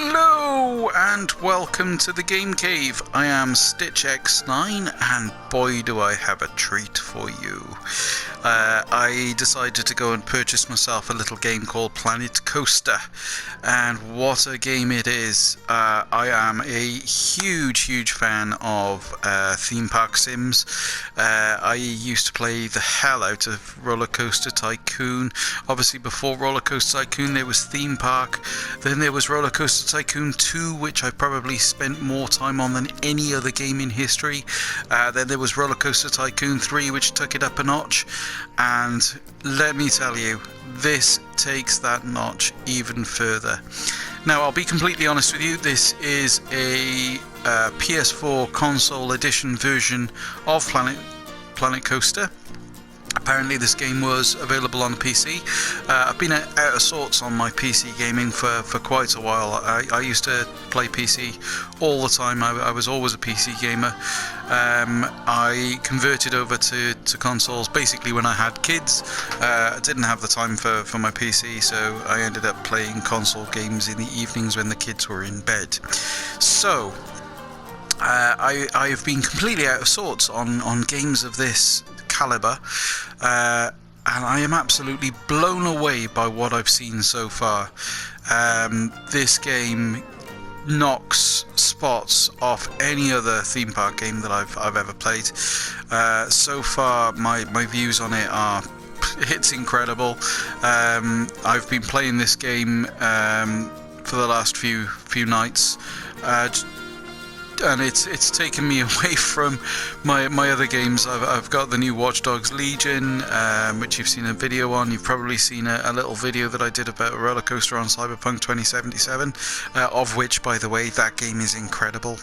Hello and welcome to the Game Cave. I am StitchX9 and boy do I have a treat for you. I decided to go and purchase myself a little game called Planet Coaster, and what a game it is. I am a huge fan of theme park sims. I used to play the hell out of Roller Coaster Tycoon. Obviously before Roller Coaster Tycoon there was Theme Park, then there was Roller Coaster Tycoon 2, which I probably spent more time on than any other game in history. Then there was Roller Coaster Tycoon 3, which took it up a notch, and let me tell you, this takes that notch even further. Now, I'll be completely honest with you, this is a PS4 console edition version of Planet Coaster. Apparently this game was available on the PC. I've been out of sorts on my PC gaming for quite a while. I used to play PC all the time. I was always a PC gamer. I converted over to consoles basically when I had kids. I didn't have the time for my PC, so I ended up playing console games in the evenings when the kids were in bed. So I've been completely out of sorts on games of this caliber, and I am absolutely blown away by what I've seen so far. This game knocks spots off any other theme park game that I've ever played. So far my views on it are, it's incredible. I've been playing this game for the last few nights, and it's taken me away from my other games. I've got the new Watch Dogs Legion, which you've seen a video on. You've probably seen a little video that I did about a roller coaster on Cyberpunk 2077, of which, by the way, that game is incredible.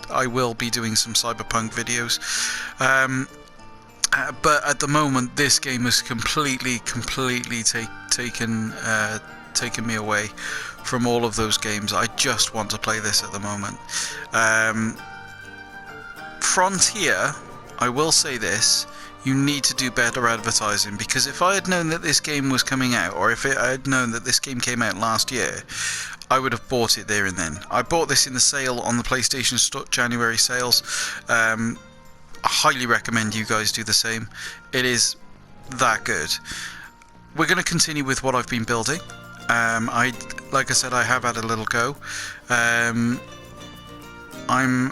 I will be doing some Cyberpunk videos. But at the moment, this game has completely taken me away from all of those games. I just want to play this at the moment. Frontier, I will say this, you need to do better advertising, because if I had known that this game was coming out, or if I had known that this game came out last year, I would have bought it there and then. I bought this in the sale on the PlayStation January sales. I highly recommend you guys do the same. It is that good. We're going to continue with what I've been building. Like I said, I have had a little go. I'm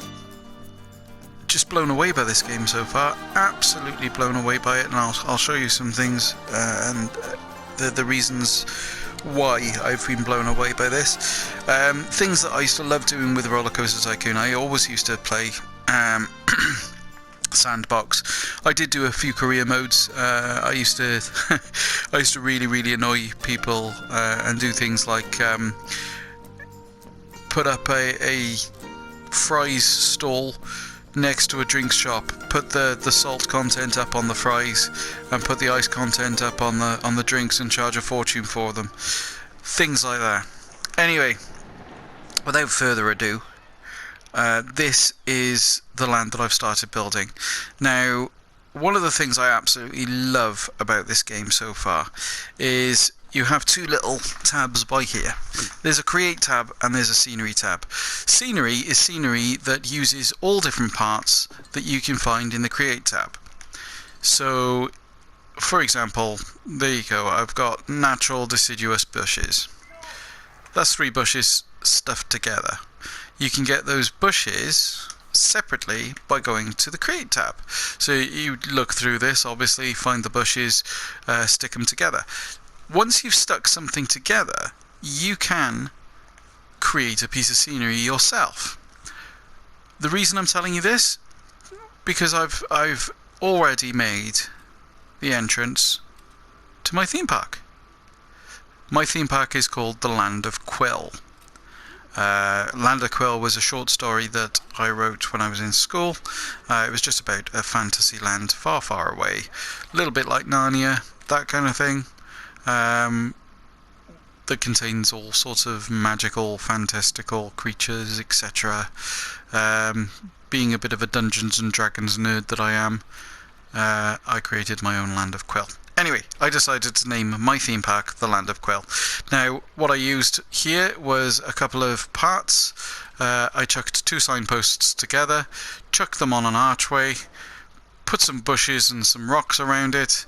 just blown away by this game so far. Absolutely blown away by it, and I'll show you some things and the reasons why I've been blown away by this. Things that I used to love doing with Roller Coaster Tycoon. I always used to play Sandbox. I did do a few career modes. I used to really annoy people and do things like put up a fries stall next to a drinks shop, put the salt content up on the fries and put the ice content up on the drinks and charge a fortune for them. Things like that. Anyway, without further ado, this is the land that I've started building. Now, one of the things I absolutely love about this game so far is you have two little tabs by here. There's a create tab and there's a scenery tab. Scenery is scenery that uses all different parts that you can find in the create tab. So, for example, there you go, I've got natural deciduous bushes. That's 3 bushes stuffed together. You can get those bushes separately by going to the create tab. So you look through this, obviously find the bushes, stick them together. Once you've stuck something together, you can create a piece of scenery yourself. The reason I'm telling you this, because I've already made the entrance to my theme park. My theme park is called the Land of Quill. Land of Quill was a short story that I wrote when I was in school. It was just about a fantasy land far away, a little bit like Narnia, that kind of thing, that contains all sorts of magical, fantastical creatures, etc. Being a bit of a Dungeons and Dragons nerd that I am, I created my own Land of Quill. Anyway, I decided to name my theme park the Land of Quill. Now, what I used here was a couple of parts. I chucked 2 signposts together, chucked them on an archway, put some bushes and some rocks around it,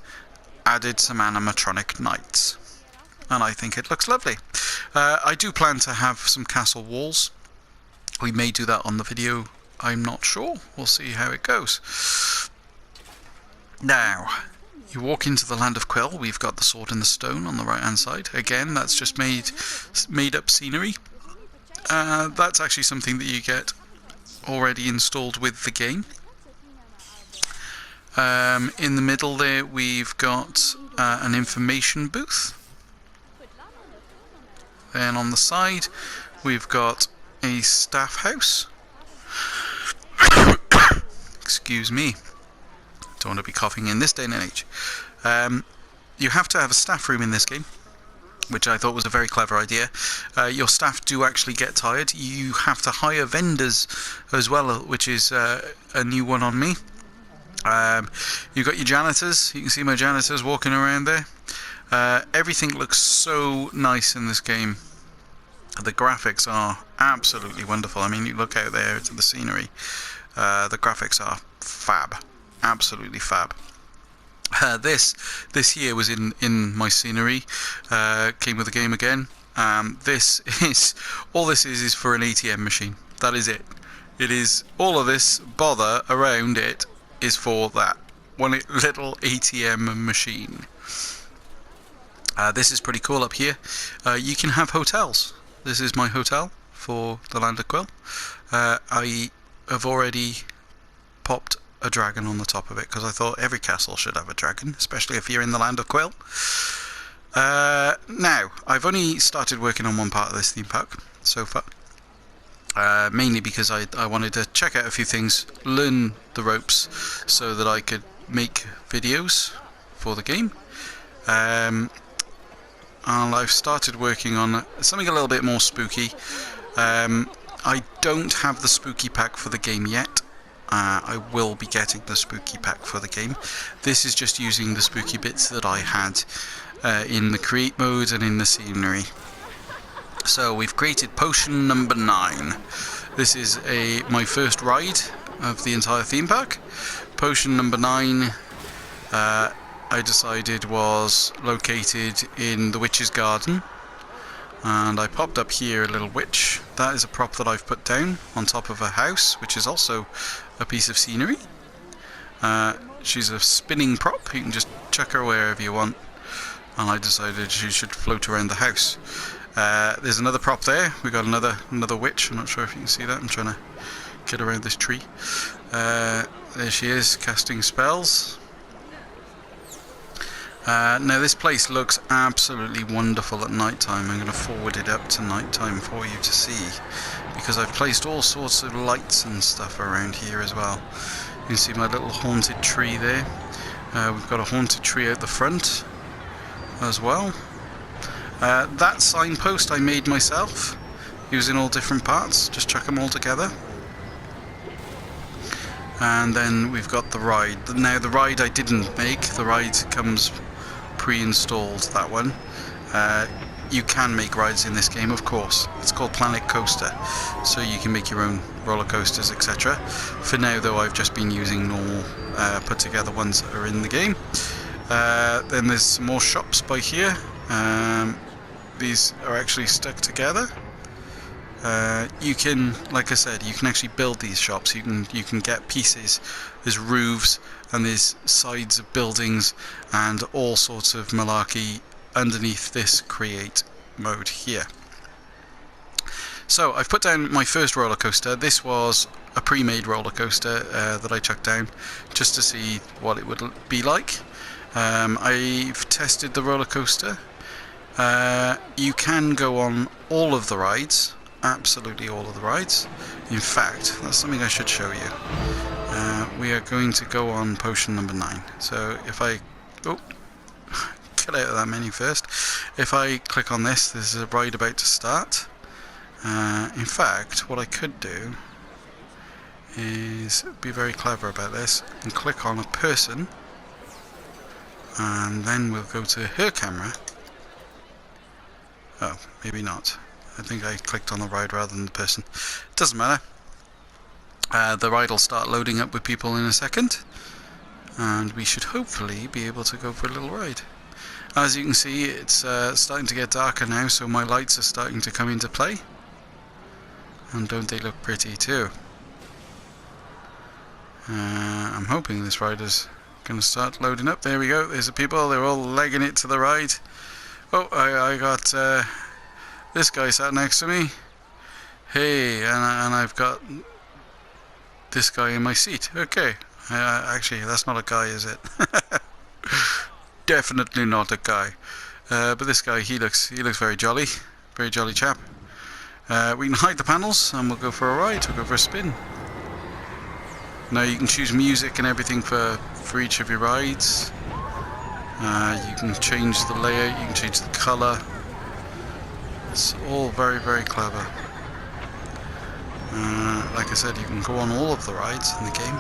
added some animatronic knights. And I think it looks lovely. I do plan to have some castle walls. We may do that on the video, I'm not sure. We'll see how it goes. Now, you walk into the Land of Quill. We've got the Sword in the Stone on the right hand side. Again, that's just made up scenery. That's actually something that you get already installed with the game. In the middle there we've got an information booth. Then on the side we've got a staff house. Excuse me. Don't want to be coughing in this day and age. You have to have a staff room in this game, which I thought was a very clever idea. Your staff do actually get tired. You have to hire vendors as well, which is a new one on me. You've got your janitors. You can see my janitors walking around there. Everything looks so nice in this game. The graphics are absolutely wonderful. I mean, you look out there to the scenery. The graphics are fab. Absolutely fab. This here was in my scenery. Came with the game again. This is all. This is for an ATM machine. That is it. It is all of this bother around it is for that one little ATM machine. This is pretty cool up here. You can have hotels. This is my hotel for the Land of Quill. I have already popped a dragon on the top of it because I thought every castle should have a dragon, especially if you're in the Land of Quill. Now, I've only started working on one part of this theme park so far. Mainly because I wanted to check out a few things, learn the ropes so that I could make videos for the game. And I've started working on something a little bit more spooky. I don't have the spooky pack for the game yet. I will be getting the spooky pack for the game. This is just using the spooky bits that I had in the create mode and in the scenery. So we've created potion number 9. This is my first ride of the entire theme park. Potion number 9 I decided was located in the witch's garden, and I popped up here a little witch. That is a prop that I've put down on top of a house, which is also a piece of scenery. She's a spinning prop. You can just chuck her wherever you want, and I decided she should float around the house. There's another prop there. We got another witch. I'm not sure if you can see that. I'm trying to get around this tree. There she is, casting spells. Now this place looks absolutely wonderful at night time. I'm going to forward it up to night time for you to see, because I've placed all sorts of lights and stuff around here as well. You can see my little haunted tree there. We've got a haunted tree out the front as well. That signpost I made myself, using all different parts, just chuck them all together. And then we've got the ride. Now the ride I didn't make, the ride comes pre-installed, that one. You can make rides in this game, of course. It's called Planet Coaster, so you can make your own roller coasters, etc. For now though, I've just been using normal put together ones that are in the game. Then there's some more shops by here. These are actually stuck together. You can, like I said, you can actually build these shops. You can get pieces. There's roofs and there's sides of buildings and all sorts of malarkey underneath this create mode here. So I've put down my first roller coaster. This was a pre-made roller coaster that I chucked down just to see what it would be like. I've tested the roller coaster. You can go on all of the rides. Absolutely all of the rides. In fact, that's something I should show you. We are going to go on potion number 9. So if I get out of that menu first. If I click on this, there's a ride about to start. In fact, what I could do is be very clever about this and click on a person, and then we'll go to her camera. Oh, maybe not. I think I clicked on the ride rather than the person. Doesn't matter. The ride will start loading up with people in a second, and we should hopefully be able to go for a little ride. As you can see, it's starting to get darker now, so my lights are starting to come into play. And don't they look pretty too? I'm hoping this ride is going to start loading up. There we go, there's the people, they're all legging it to the ride. Oh, I got this guy sat next to me. Hey, and I've got this guy in my seat. Okay, actually that's not a guy, is it? Definitely not a guy. But this guy, he looks very jolly chap. We can hide the panels and we'll go for a ride. We'll go for a spin. Now you can choose music and everything for each of your rides. You can change the layout, you can change the colour. It's all very, very clever. Like I said, you can go on all of the rides in the game.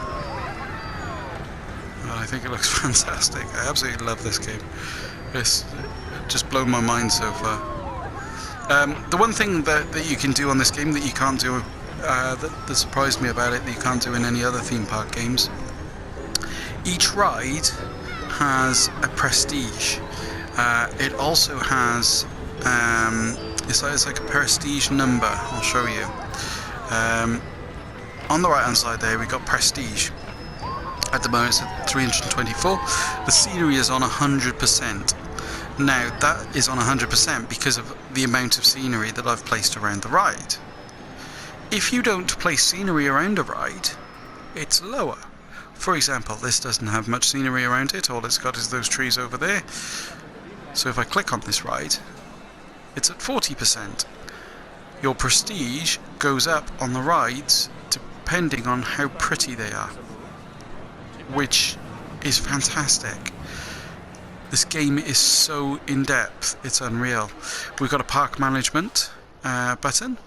I think it looks fantastic. I absolutely love this game. It's just blown my mind so far. The one thing that you can do on this game that you can't do, that surprised me about it, that you can't do in any other theme park games, each ride has a prestige. It also has, it's like a prestige number. I'll show you. On the right hand side there, we got prestige. At the moment it's at 324. The scenery is on 100%. Now that is on 100% because of the amount of scenery that I've placed around the ride. If you don't place scenery around a ride, it's lower. For example, this doesn't have much scenery around it, all it's got is those trees over there. So if I click on this ride, it's at 40%. Your prestige goes up on the rides depending on how pretty they are, which is fantastic. This game is so in-depth, it's unreal. We've got a park management button,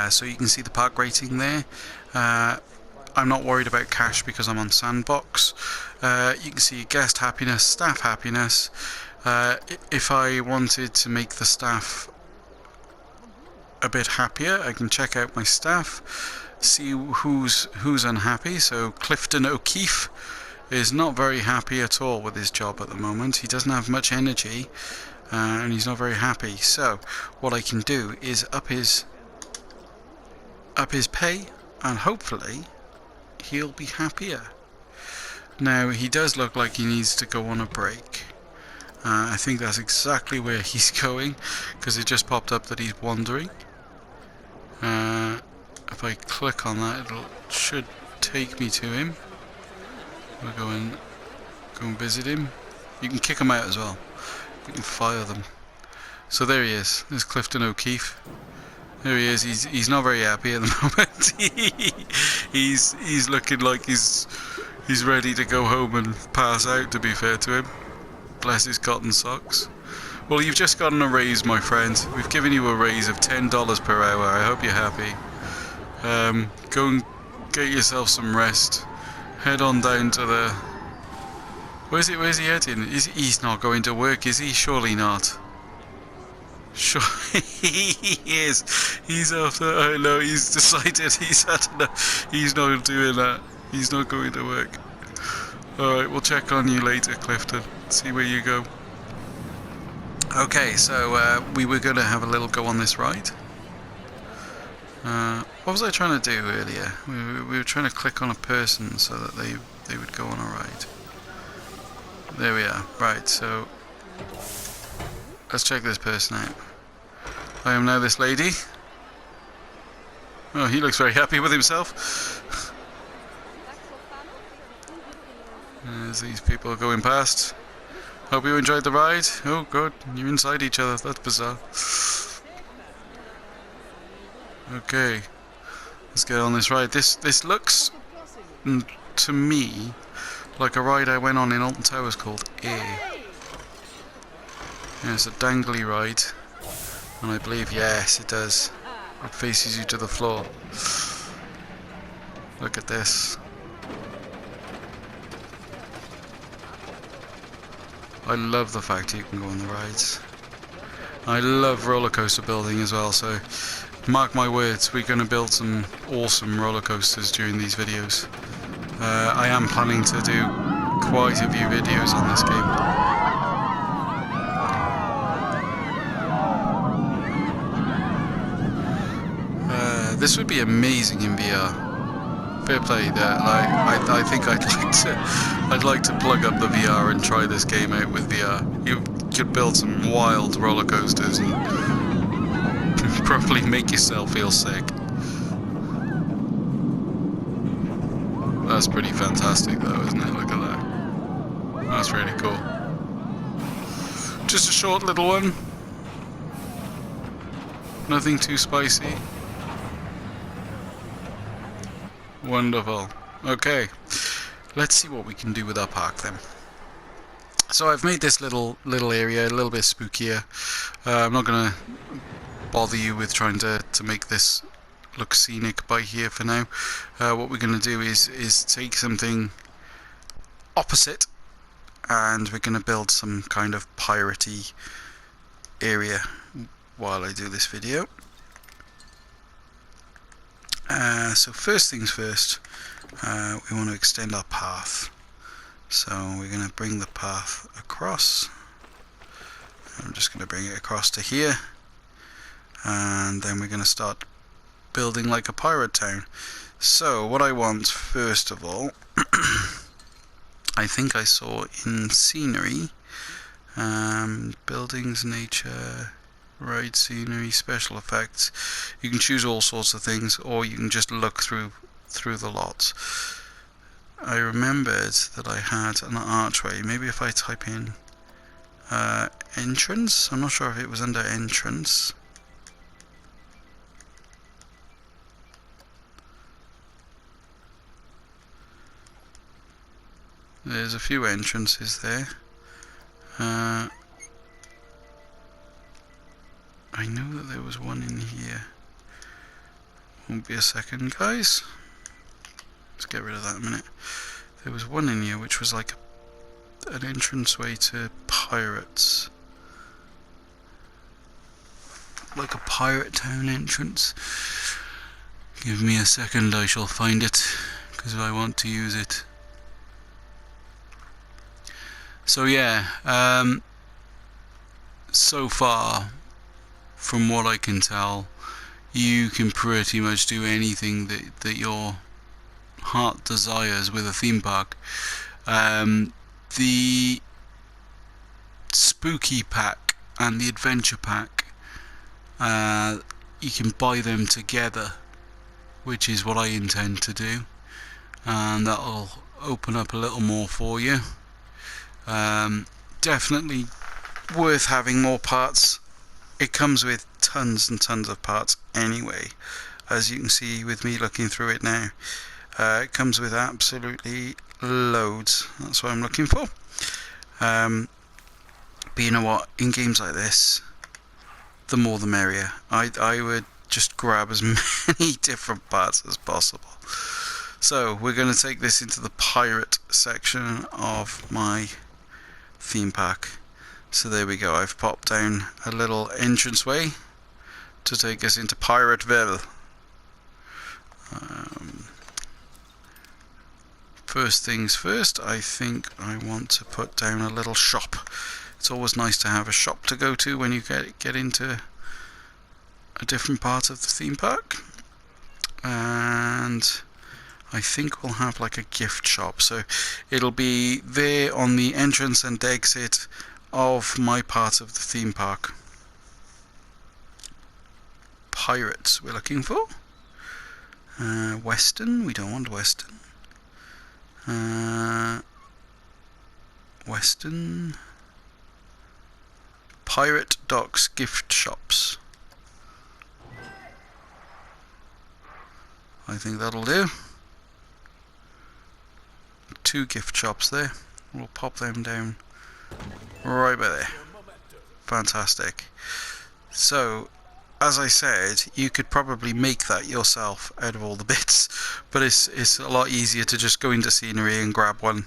so you can see the park rating there. I'm not worried about cash because I'm on Sandbox. You can see guest happiness, staff happiness. If I wanted to make the staff a bit happier, I can check out my staff, see who's unhappy. So Clifton O'Keefe is not very happy at all with his job at the moment. He doesn't have much energy, and he's not very happy. So what I can do is up his pay, and hopefully he'll be happier. Now he does look like he needs to go on a break. I think that's exactly where he's going, because it just popped up that he's wandering. If I click on that, it should take me to him. We'll go and visit him. You can kick him out as well. You can fire them. So there he is. There's Clifton O'Keefe. There he is. He's not very happy at the moment. he's looking like he's ready to go home and pass out, to be fair to him. Bless his cotton socks. Well, you've just gotten a raise, my friend. We've given you a raise of $10 per hour. I hope you're happy. Go and get yourself some rest. Head on down to the... Where's he heading? He's not going to work, is he? Surely not. Sure, he is. He's after... Oh no, he's decided he's had enough. He's not doing that. He's not going to work. Alright, we'll check on you later, Clifton. See where you go. Okay, so we were going to have a little go on this ride. What was I trying to do earlier? We were trying to click on a person so that they would go on a ride. There we are. Right, so let's check this person out. I am now this lady. Oh, he looks very happy with himself. There's these people going past. Hope you enjoyed the ride. Oh, good. You're inside each other. That's bizarre. Okay. Let's get on this ride. This looks, to me, like a ride I went on in Alton Towers called Air. Yeah, it's a dangly ride. And I believe, yes, it does. It faces you to the floor. Look at this. I love the fact you can go on the rides. I love roller coaster building as well, so mark my words, we're going to build some awesome roller coasters during these videos. I am planning to do quite a few videos on this game. This would be amazing in VR. Fair play there. I think I'd like to plug up the VR and try this game out with VR. You could build some wild roller coasters and probably make yourself feel sick. That's pretty fantastic though, isn't it? Look at that. That's really cool. Just a short little one. Nothing too spicy. Wonderful. Okay, let's see what we can do with our park then. So I've made this little area a little bit spookier. I'm not going to bother you with trying to make this look scenic by here for now. What we're going to do is take something opposite, and we're going to build some kind of piratey area while I do this video. So first things first, we want to extend our path. So we're going to bring the path across. I'm just going to bring it across to here, and then we're going to start building like a pirate town. So what I want first of all, I think I saw in scenery, buildings, nature, ride scenery, special effects. You can choose all sorts of things, or you can just look through the lots. I remembered that I had an archway. Maybe if I type in entrance, I'm not sure if it was under entrance. There's a few entrances there. I know that there was one in here. Won't be a second, guys. Let's get rid of that a minute. There was one in here which was like an entranceway to pirates. Like a pirate town entrance. Give me a second, I shall find it, because I want to use it. So yeah, so far, from what I can tell, you can pretty much do anything that your heart desires with a theme park. The spooky pack and the adventure pack, you can buy them together, which is what I intend to do, and that'll open up a little more for you. Definitely worth having more parts. It comes with tons and tons of parts anyway, as you can see with me looking through it now. It comes with absolutely loads. That's what I'm looking for. But you know what, in games like this, the more the merrier. I would just grab as many different parts as possible. So we're going to take this into the pirate section of my theme park. So there we go, I've popped down a little entranceway to take us into Pirateville. First things first, I think I want to put down a little shop. It's always nice to have a shop to go to when you get into a different part of the theme park. And I think we'll have like a gift shop, so it'll be there on the entrance and exit of my part of the theme park. Pirates we're looking for. Western, we don't want Western. Western. Pirate Docks gift shops. I think that'll do. 2 gift shops there. We'll pop them down right by there. Fantastic. So, as I said, you could probably make that yourself out of all the bits, but it's a lot easier to just go into scenery and grab one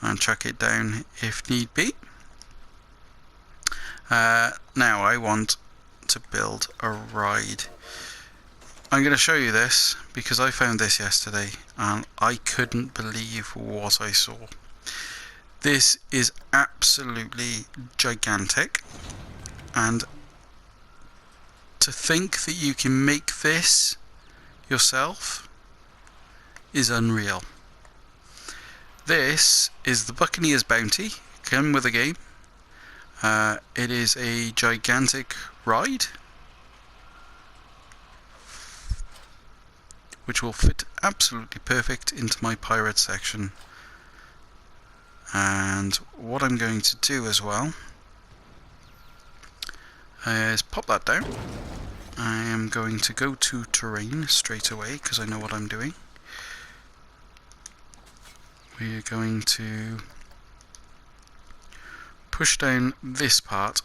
and chuck it down if need be. Now I want to build a ride. I'm going to show you this because I found this yesterday and I couldn't believe what I saw. This is absolutely gigantic, and to think that you can make this yourself is unreal. This is the Buccaneer's Bounty, came with the game. It is a gigantic ride which will fit absolutely perfect into my pirate section. And what I'm going to do as well is pop that down. I am going to go to terrain straight away because I know what I'm doing. We are going to push down this part,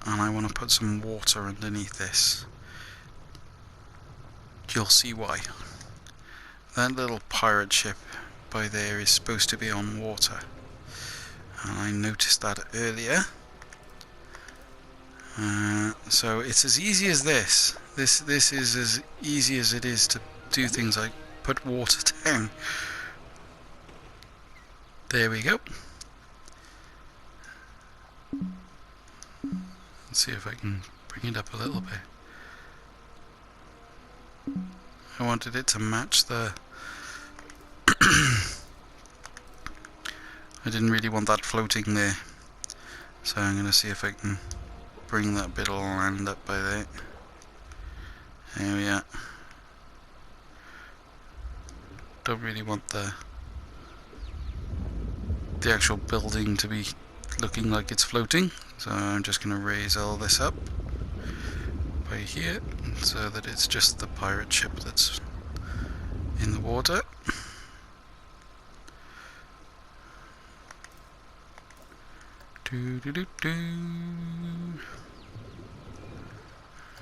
and I want to put some water underneath this. You'll see why. That little pirate ship by there is supposed to be on water, and I noticed that earlier. So it's as easy as this. This is as easy as it is to do things like put water down. There we go. Let's see if I can bring it up a little bit. I wanted it to match the I didn't really want that floating there, so I'm going to see if I can bring that bit of land up by there. There we are. Don't really want the actual building to be looking like it's floating, so I'm just going to raise all this up by here so that it's just the pirate ship that's in the water.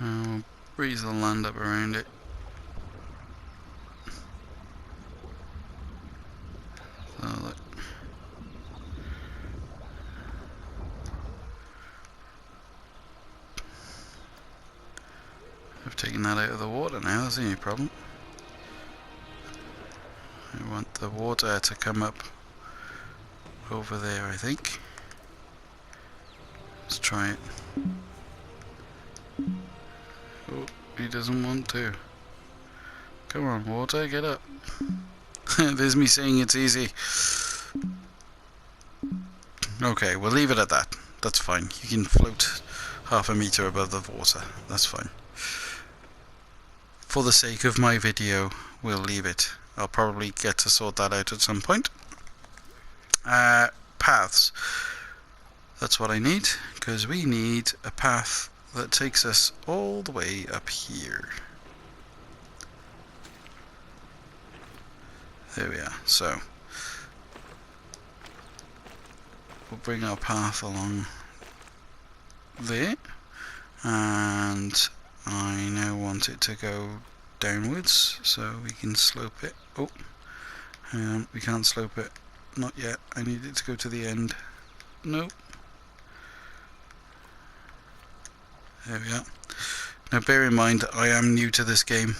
I'll breeze the land up around it. So that I've taken that out of the water now, that's the only problem. I want the water to come up over there, I think. Let's try it. Oh, he doesn't want to. Come on, water, get up. There's me saying it's easy. Okay, we'll leave it at that. That's fine. You can float half a meter above the water. That's fine. For the sake of my video, we'll leave it. I'll probably get to sort that out at some point. Paths. That's what I need, because we need a path that takes us all the way up here. There we are. So we'll bring our path along there, and I now want it to go downwards so we can slope it. Oh, hang on, we can't slope it. Not yet. I need it to go to the end. Nope. There we are. Now bear in mind, I am new to this game,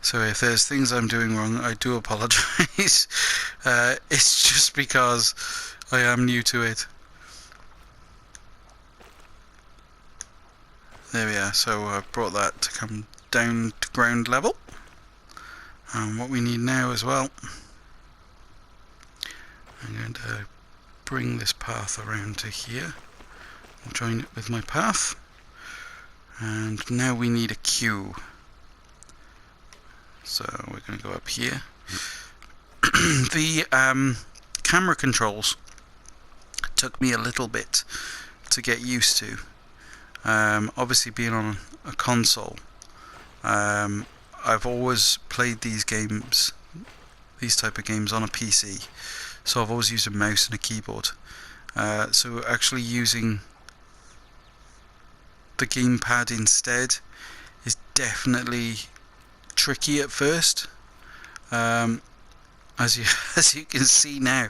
so if there's things I'm doing wrong, I do apologise. It's just because I am new to it. There we are, so I've brought that to come down to ground level. And what we need now as well, I'm going to bring this path around to here and join it with my path. And now we need a queue. So we're going to go up here. The camera controls took me a little bit to get used to. Obviously being on a console, I've always played these games, these type of games on a PC, so I've always used a mouse and a keyboard. So actually using the gamepad instead is definitely tricky at first. As you can see now,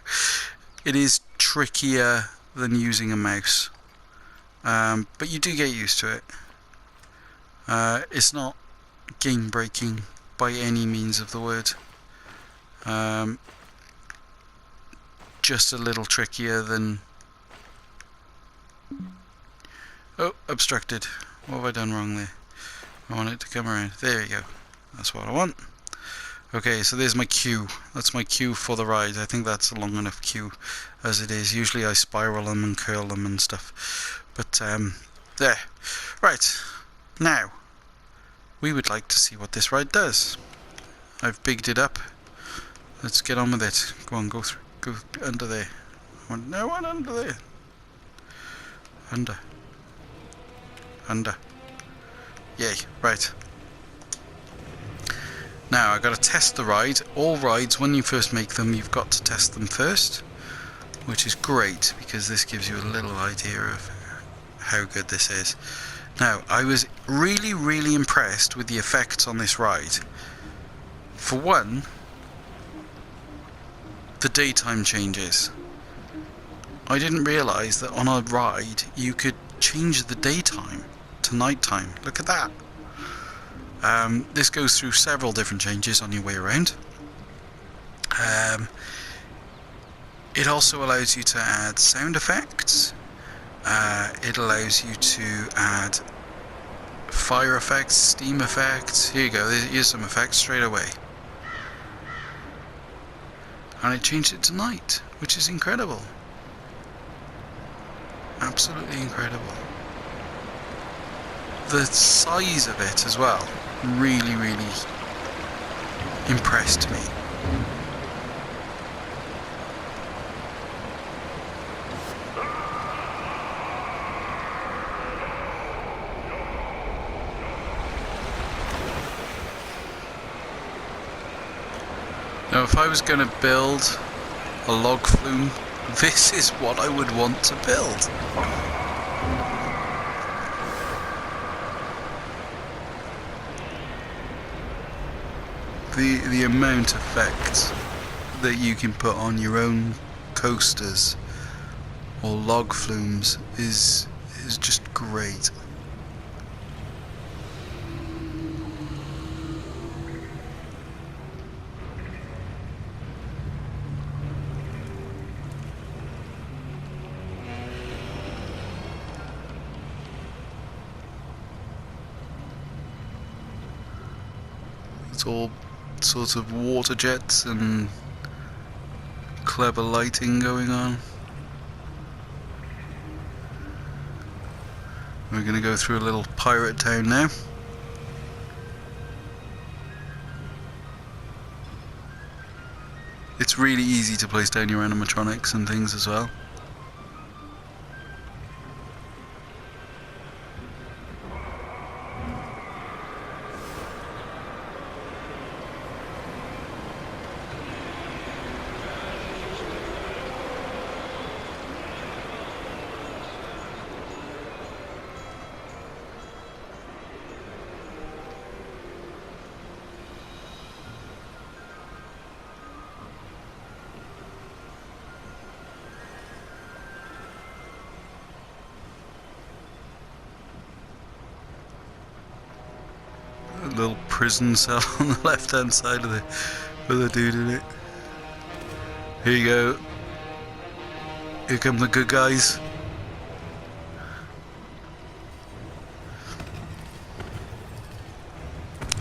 it is trickier than using a mouse. but you do get used to it. It's not game breaking by any means of the word. Just a little trickier than... Oh, obstructed. What have I done wrong there? I want it to come around. There you go. That's what I want. Okay, so there's my queue. That's my queue for the ride. I think that's a long enough queue as it is. Usually I spiral them and curl them and stuff. But, there. Right. Now, we would like to see what this ride does. I've bigged it up. Let's get on with it. Go on, go through. Go under there. No one under there. Under. Yay, right. Now I've got to test the ride. All rides, when you first make them, you've got to test them first, which is great because this gives you a little idea of how good this is. Now, I was really impressed with the effects on this ride. For one, the daytime changes. I didn't realise that on a ride you could change the daytime to nighttime. Look at that. This goes through several different changes on your way around. It also allows you to add sound effects. It allows you to add fire effects, steam effects. Here you go, here's some effects straight away. And it changed it to night, which is incredible. Absolutely incredible. The size of it as well really impressed me. Now, if I was going to build a log flume, this is what I would want to build. The amount of effect that you can put on your own coasters or log flumes is just great. It's all sorts of water jets and clever lighting going on. We're going to go through a little pirate town now. It's really easy to place down your animatronics and things as well. Little prison cell on the left hand side of with a dude in it. Here you go. Here come the good guys.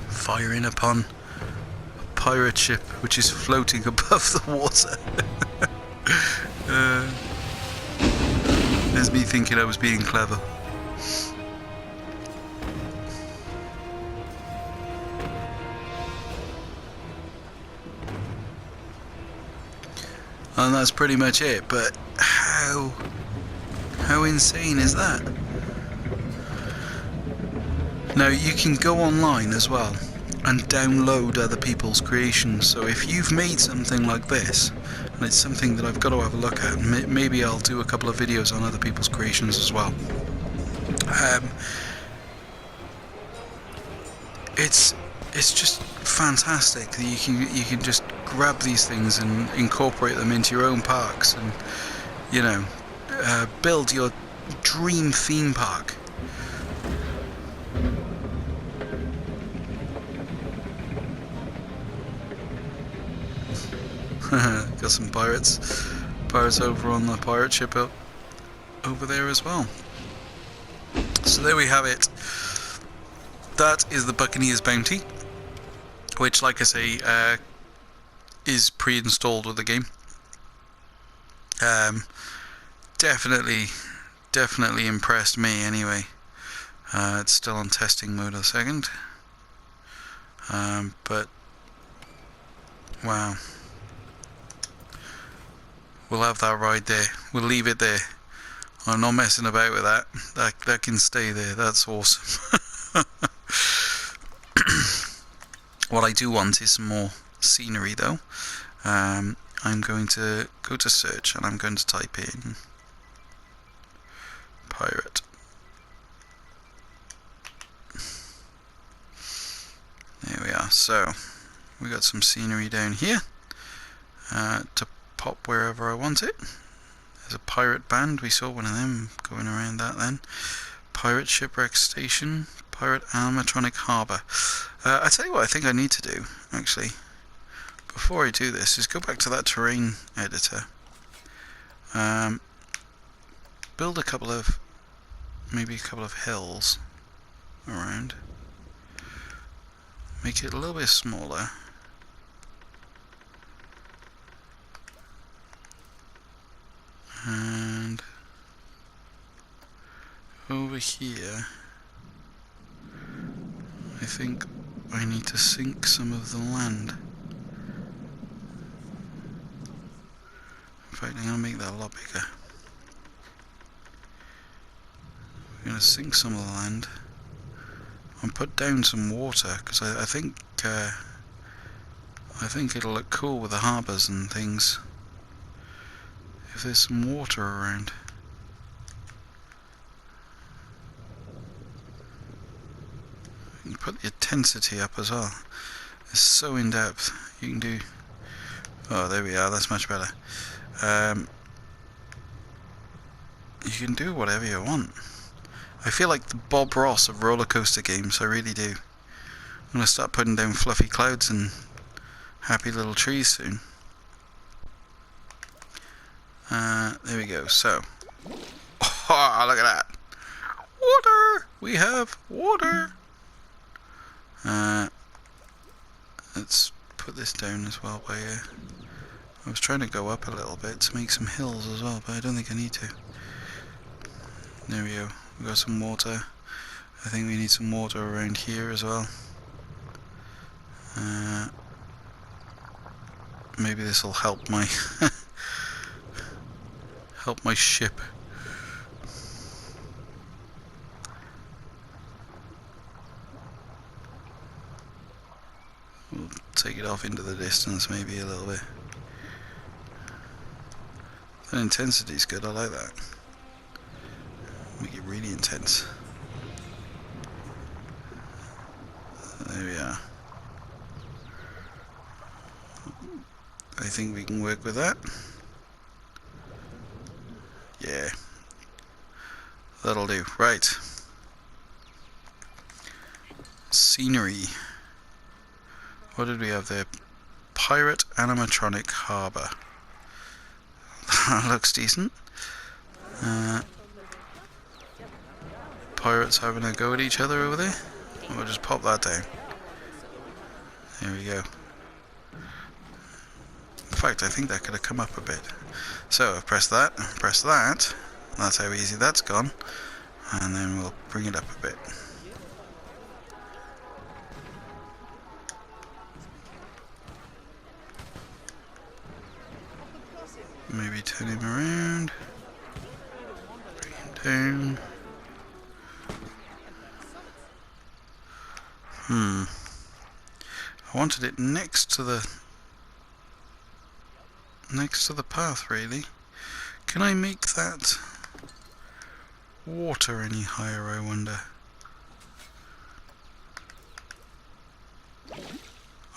Firing upon a pirate ship which is floating above the water. There's me thinking I was being clever. And that's pretty much it, but how insane is that? Now you can go online as well and download other people's creations, so if you've made something like this, and it's something that I've got to have a look at, and maybe I'll do a couple of videos on other people's creations as well. It's just fantastic that you can just grab these things and incorporate them into your own parks, and you know, build your dream theme park. Got some pirates over on the pirate ship over there as well. So there we have it. That is the Buccaneer's Bounty, which, like I say, is pre-installed with the game. Definitely impressed me anyway. It's still on testing mode a second, but wow, we'll have that right there. We'll leave it there. I'm not messing about with that. That can stay there. That's awesome. What I do want is some more scenery though. I'm going to go to search and I'm going to type in pirate. There we are. So we got some scenery down here to pop wherever I want it. There's a pirate band. We saw one of them going around that then. Pirate shipwreck station. Pirate animatronic harbour. I tell you what I think I need to do, actually, before I do this, is go back to that terrain editor. Build maybe a couple of hills around. Make it a little bit smaller. And over here, I think I need to sink some of the land. In fact, I'm going to make that a lot bigger. We're going to sink some of the land and put down some water, because I think it'll look cool with the harbours and things if there's some water around. You can put the intensity up as well. It's so in depth. You can do. Oh, there we are. That's much better. You can do whatever you want. I feel like the Bob Ross of roller coaster games. I really do. I'm gonna start putting down fluffy clouds and happy little trees soon. There we go. So, oh, look at that. Water. We have water. Let's put this down as well by I was trying to go up a little bit to make some hills as well, but I don't think I need to. There we go. We've got some water. I think we need some water around here as well. Maybe this will help my ship. We'll take it off into the distance maybe a little bit. That intensity's good, I like that. Make it really intense. There we are. I think we can work with that. Yeah. That'll do. Right. Scenery. What did we have there? Pirate animatronic harbour. That looks decent. Pirates having a go at each other over there. We'll just pop that down. There we go. In fact, I think that could have come up a bit. So I've pressed that, press that. That's how easy that's gone. And then we'll bring it up a bit. Maybe turn him around. Bring him down. I wanted it next to the path, really. Can I make that water any higher, I wonder?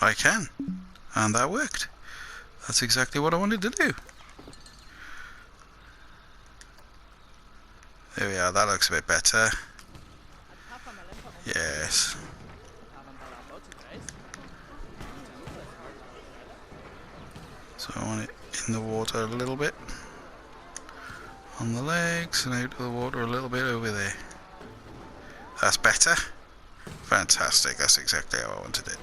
I can, and that worked. That's exactly what I wanted to do. There There we are, that looks a bit better. Yes. So I want it in the water a little bit. On the legs and out of the water a little bit over there. That's better. Fantastic, that's exactly how I wanted it.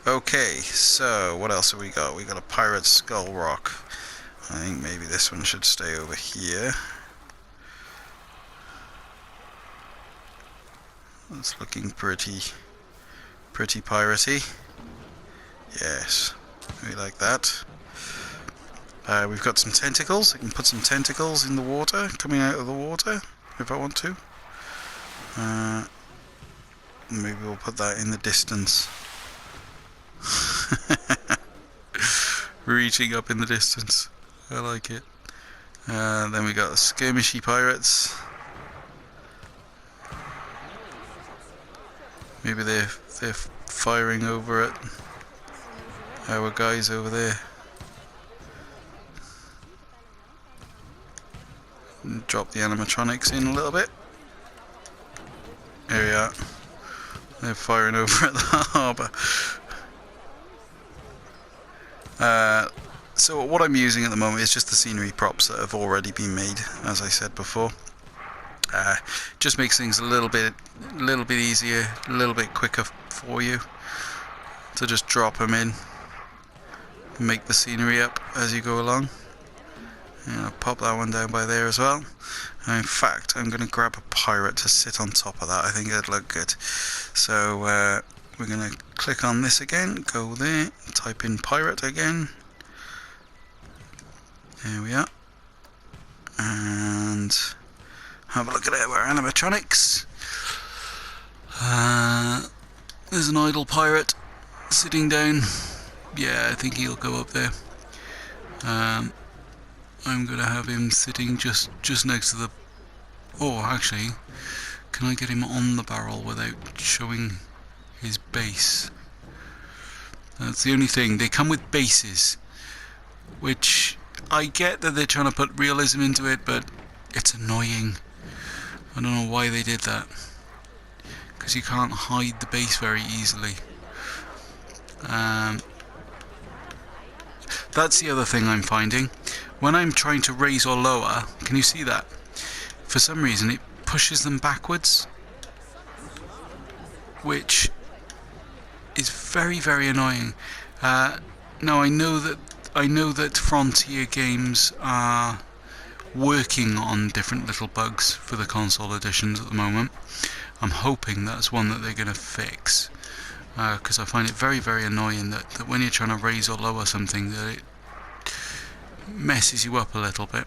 Okay, so what else have we got? We got a pirate skull rock. I think maybe this one should stay over here. That's looking pretty piratey. Yes, we like that. We've got some tentacles. I can put some tentacles in the water, coming out of the water, if I want to. Maybe we'll put that in the distance. Reaching up in the distance. I like it. Then we got skirmishy pirates. Maybe they're firing over at our guys over there. Drop the animatronics in a little bit. There we are. They're firing over at the harbour. So what I'm using at the moment is just the scenery props that have already been made, as I said before. Just makes things a little bit easier, a little bit quicker for you to just drop them in, make the scenery up as you go along. And I'll pop that one down by there as well. And in fact, I'm going to grab a pirate to sit on top of that. I think it'd look good. So we're going to click on this again, go there, type in pirate again. There we are. And have a look at our animatronics. There's an idle pirate sitting down. Yeah, I think he'll go up there. I'm going to have him sitting just next to the... Oh, actually, can I get him on the barrel without showing his base? That's the only thing. They come with bases, which I get that they're trying to put realism into it, but it's annoying. I don't know why they did that, because you can't hide the base very easily. That's the other thing I'm finding. When I'm trying to raise or lower, can you see that? For some reason it pushes them backwards, which is very annoying. Now I know that Frontier Games are working on different little bugs for the console editions at the moment. I'm hoping that's one that they're going to fix, because I find it very annoying that when you're trying to raise or lower something, that it messes you up a little bit.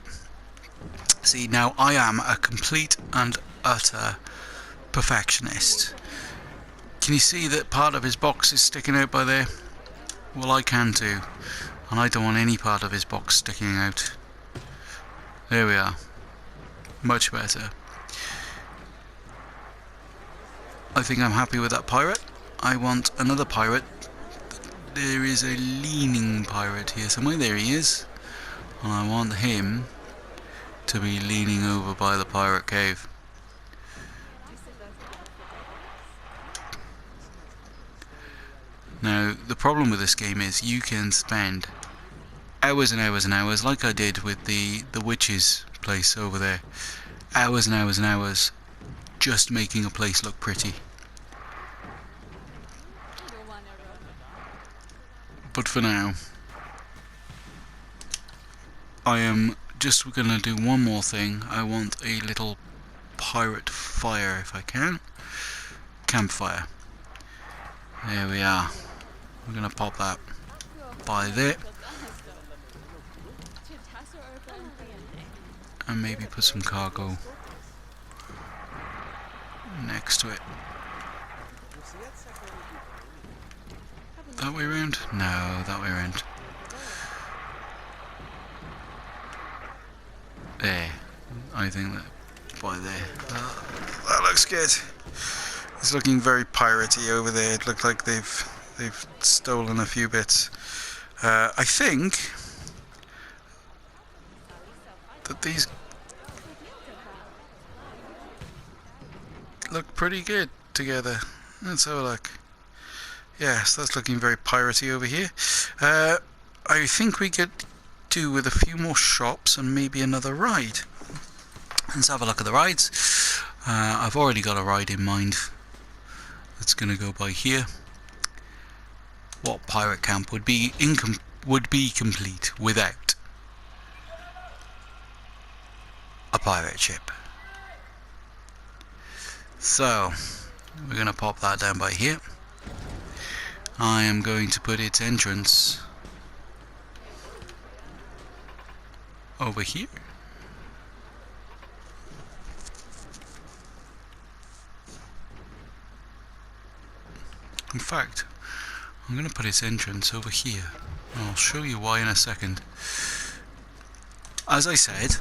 See, now I am a complete and utter perfectionist. Can you see that part of his box is sticking out by there? Well, I can too, and I don't want any part of his box sticking out. There we are. Much better. I think I'm happy with that pirate. I want another pirate. There is a leaning pirate here somewhere. There he is. And I want him to be leaning over by the pirate cave. Now, the problem with this game is you can spend hours and hours and hours, like I did with the witch's place over there. Hours and hours and hours just making a place look pretty. But for now, I am just going to do one more thing. I want a little pirate fire if I can. Campfire. There we are. We're going to pop that by there. And maybe put some cargo next to it. That way around? No, that way around. There. I think that by there. That looks good. It's looking very piratey over there. It looks like they've stolen a few bits. I think that these look pretty good together. Let's have a look. Yes, that's looking very piratey over here. I think we could do with a few more shops and maybe another ride. Let's have a look at the rides. I've already got a ride in mind that's going to go by here. What pirate camp would be complete without a pirate ship? So we're going to pop that down by here. I am going to put its entrance over here. In fact, I'm going to put its entrance over here. I'll show you why in a second. As I said,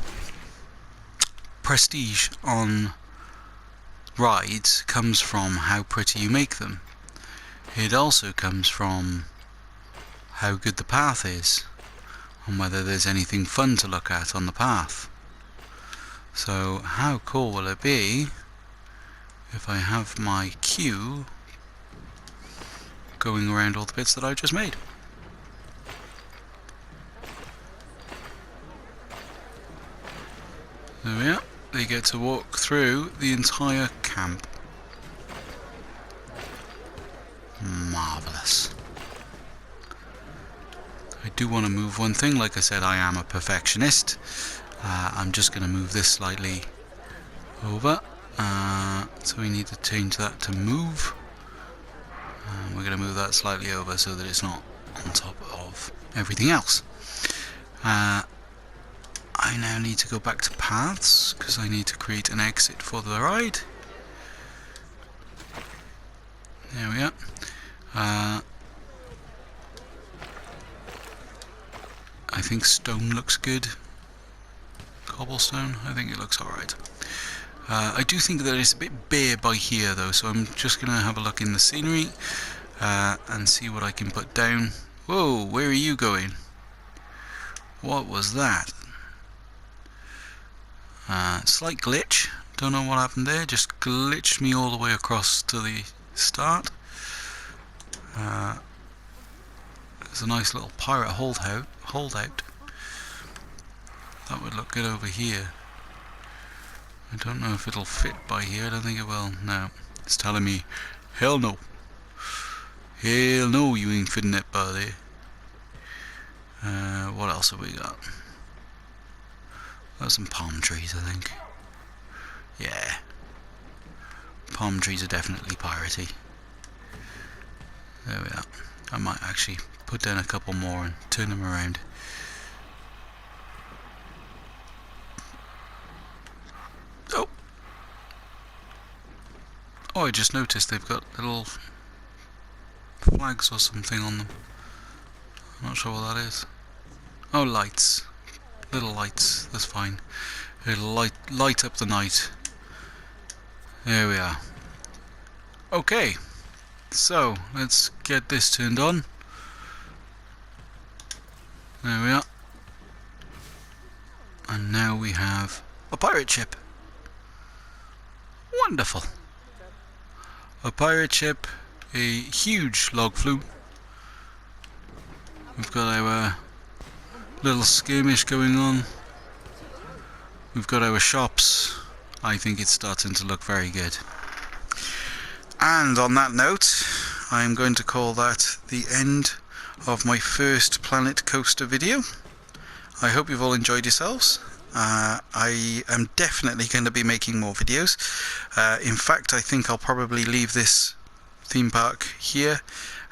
prestige on rides comes from how pretty you make them. It also comes from how good the path is, and whether there's anything fun to look at on the path. So how cool will it be if I have my queue going around all the bits that I just made? There we are. They get to walk through the entire camp. Marvellous. I do want to move one thing. Like I said, I am a perfectionist. I'm just going to move this slightly over. So we need to change that to move. We're going to move that slightly over so that it's not on top of everything else. I now need to go back to paths because I need to create an exit for the ride. There we are. I think stone looks good. Cobblestone, I think it looks alright. I do think that it's a bit bare by here though, so I'm just going to have a look in the scenery and see what I can put down. Whoa, where are you going? What was that? Slight glitch. Don't know what happened there. Just glitched me all the way across to the start. There's a nice little pirate holdout. That would look good over here. I don't know if it'll fit by here. I don't think it will. No. It's telling me, hell no. Hell no, you ain't fitting that by there. What else have we got? There's some palm trees, I think. Yeah. Palm trees are definitely piratey. There we are. I might actually put down a couple more and turn them around. Oh! Oh, I just noticed they've got little flags or something on them. I'm not sure what that is. Oh, lights. Little lights, that's fine. It'll light up the night. There we are. Okay, so let's get this turned on. There we are. And now we have a pirate ship. Wonderful. A pirate ship, a huge log flume. We've got our little skirmish going on. We've got our shops. I think it's starting to look very good. And on that note, I'm going to call that the end of my first Planet Coaster video. I hope you've all enjoyed yourselves. I am definitely going to be making more videos. In fact, I think I'll probably leave this theme park here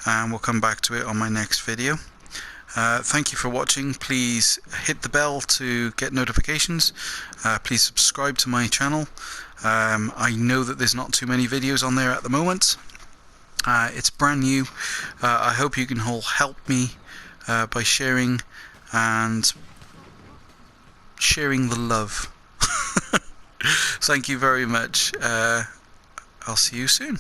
and we'll come back to it on my next video. Thank you for watching. Please hit the bell to get notifications. Please subscribe to my channel. I know that there's not too many videos on there at the moment. It's brand new. I hope you can all help me by sharing and sharing the love. Thank you very much. I'll see you soon.